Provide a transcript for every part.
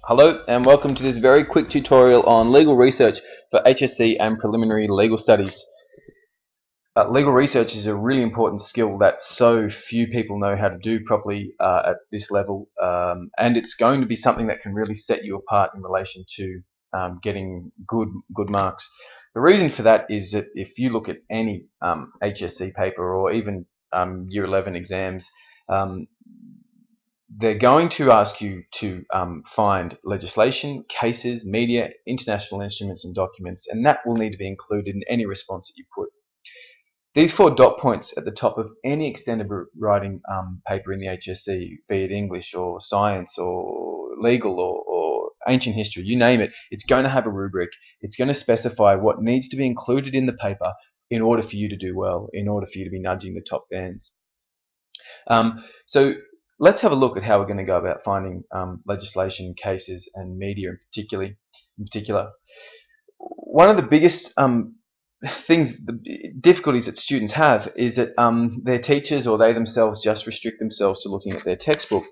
Hello and welcome to this very quick tutorial on legal research for HSC and preliminary legal studies. Legal research is a really important skill that so few people know how to do properly at this level, and it's going to be something that can really set you apart in relation to getting good marks. The reason for that is that if you look at any HSC paper or even Year 11 exams, they're going to ask you to find legislation, cases, media, international instruments and documents, and that will need to be included in any response that you put. These 4 dot points at the top of any extended writing paper in the HSC, be it English or science or legal or ancient history, you name it, it's going to have a rubric. It's going to specify what needs to be included in the paper in order for you to do well, in order for you to be nudging the top bands. So let's have a look at how we're going to go about finding legislation, cases, and media in particular. One of the biggest difficulties that students have is that their teachers or they themselves just restrict themselves to looking at their textbook.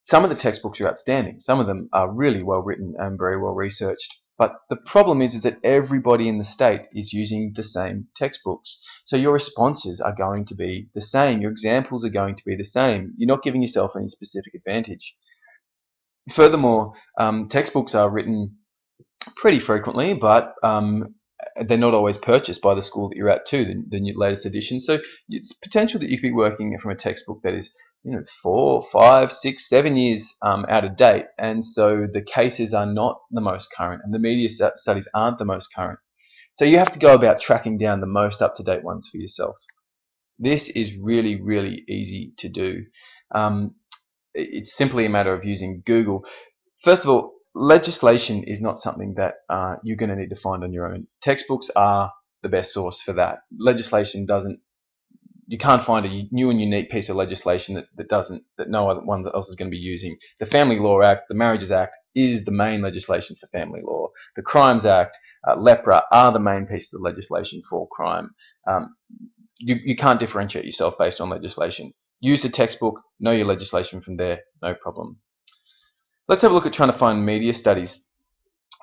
Some of the textbooks are outstanding. Some of them are really well written and very well researched. But the problem is that everybody in the state is using the same textbooks. So your responses are going to be the same. Your examples are going to be the same. You're not giving yourself any specific advantage. Furthermore, textbooks are written pretty frequently, but they're not always purchased by the school that you're at too, the latest edition. So it's potential that you could be working from a textbook that is 4, 5, 6, 7 years out of date, and so the cases are not the most current and the media studies aren't the most current. So you have to go about tracking down the most up-to-date ones for yourself. This is really, really easy to do. It's simply a matter of using Google. First of all, legislation is not something that you're going to need to find on your own. Textbooks are the best source for that. Legislation doesn't. You can't find a new and unique piece of legislation that no other one else is going to be using. The Family Law Act, the Marriages Act is the main legislation for family law. The Crimes Act, LEPRA are the main pieces of legislation for crime. You can't differentiate yourself based on legislation. Use the textbook, know your legislation from there, no problem. Let's have a look at trying to find media studies.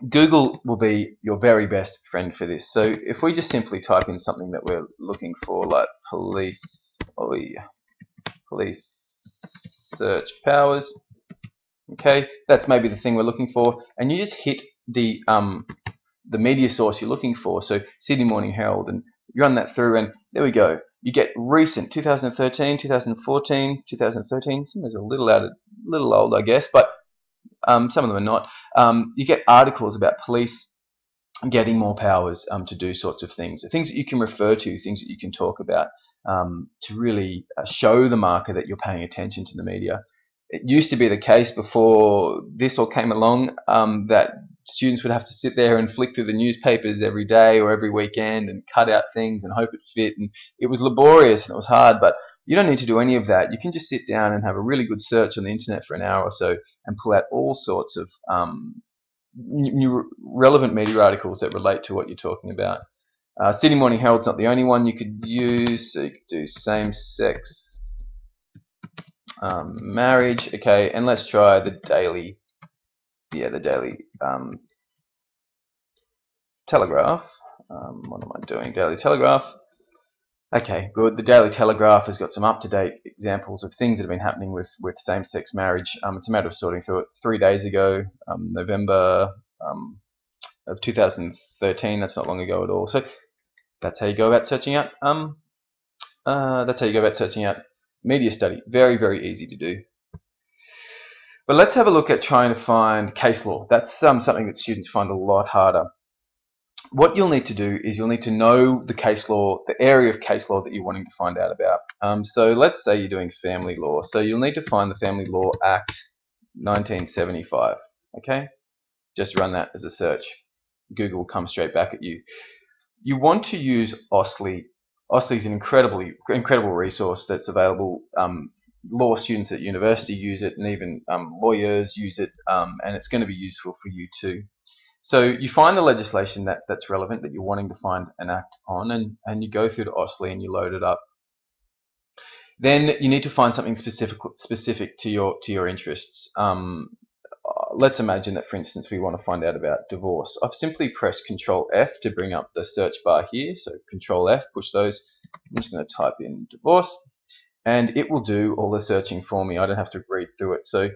Google will be your very best friend for this. So if we just simply type in something that we're looking for, like police search powers, okay, that's maybe the thing we're looking for, and you just hit the media source you're looking for. So Sydney Morning Herald, and you run that through, and there we go. You get recent 2013, 2014, 2013. Some of those are a little old, I guess, but some of them are not. You get articles about police getting more powers to do sorts of things that you can refer to, things that you can talk about to really show the marker that you're paying attention to the media. It used to be the case before this all came along that students would have to sit there and flick through the newspapers every day or every weekend and cut out things and hope it fit, and it was laborious and it was hard, but you don't need to do any of that. You can just sit down and have a really good search on the internet for an hour or so and pull out all sorts of new relevant media articles that relate to what you're talking about. Sydney Morning Herald's not the only one you could use. So you could do same-sex marriage. Okay, and let's try the Daily. Yeah, the Daily Telegraph. What am I doing? Daily Telegraph. Okay, good. The Daily Telegraph has got some up-to-date examples of things that have been happening with same-sex marriage. It's a matter of sorting through it. 3 days ago, November of 2013. That's not long ago at all. So that's how you go about searching out. Media study. Very, very easy to do. But let's have a look at trying to find case law. That's something that students find a lot harder. What you'll need to do is you'll need to know the case law, the area of case law that you're wanting to find out about. So let's say you're doing family law. So you'll need to find the Family Law Act 1975. Okay? Just run that as a search. Google will come straight back at you. You want to use OSLI. OSLI is an incredible resource that's available. Law students at university use it, and even lawyers use it, and it's going to be useful for you too. So you find the legislation that's relevant, that you're wanting to find an act on, and you go through to OSLI and you load it up. Then you need to find something specific to your interests. let's imagine that, for instance, we want to find out about divorce. I've simply pressed Control F to bring up the search bar here. So Control F, push those. I'm just going to type in divorce, and it will do all the searching for me. I don't have to read through it. So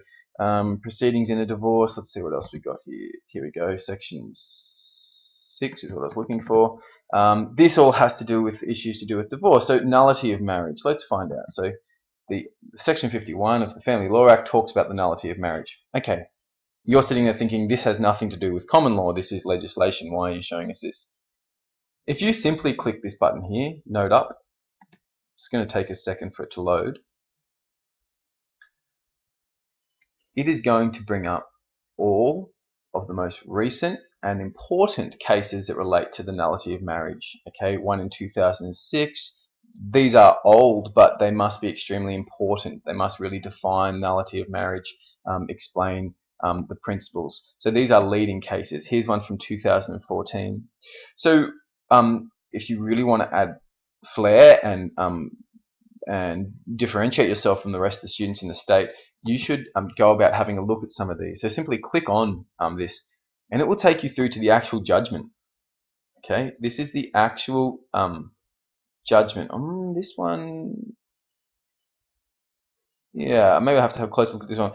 proceedings in a divorce. Let's see what else we got here. Here we go. Section 6 is what I was looking for. This all has to do with issues to do with divorce. So nullity of marriage. Let's find out. So the Section 51 of the Family Law Act talks about the nullity of marriage. Okay, you're sitting there thinking this has nothing to do with common law. This is legislation. Why are you showing us this? If you simply click this button here, Note Up, it's going to take a second for it to load. It is going to bring up all of the most recent and important cases that relate to the nullity of marriage. Okay, one in 2006. These are old, but they must be extremely important. They must really define nullity of marriage, explain the principles. So these are leading cases. Here's one from 2014. So if you really want to add flair and differentiate yourself from the rest of the students in the state, you should go about having a look at some of these. So simply click on this, and it will take you through to the actual judgment. Okay, this is the actual judgment. This one, yeah, maybe I have to have a close look at this one.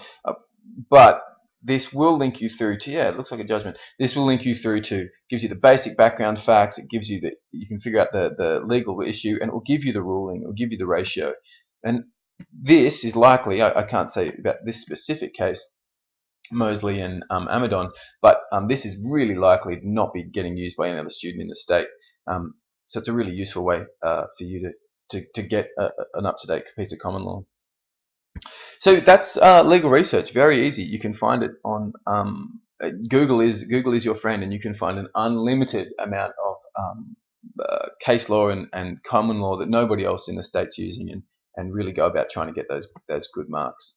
But this will link you through to, yeah, it looks like a judgment. This will link you through to, gives you the basic background facts. It gives you that you can figure out the legal issue, and it will give you the ruling. It will give you the ratio. And this is likely, I can't say about this specific case, Mosley and Amadon, but this is really likely to not be getting used by any other student in the state. So it's a really useful way for you to get an up-to-date piece of common law. So that's legal research. Very easy. You can find it on Google is your friend, and you can find an unlimited amount of case law and common law that nobody else in the state's using, and really go about trying to get those good marks.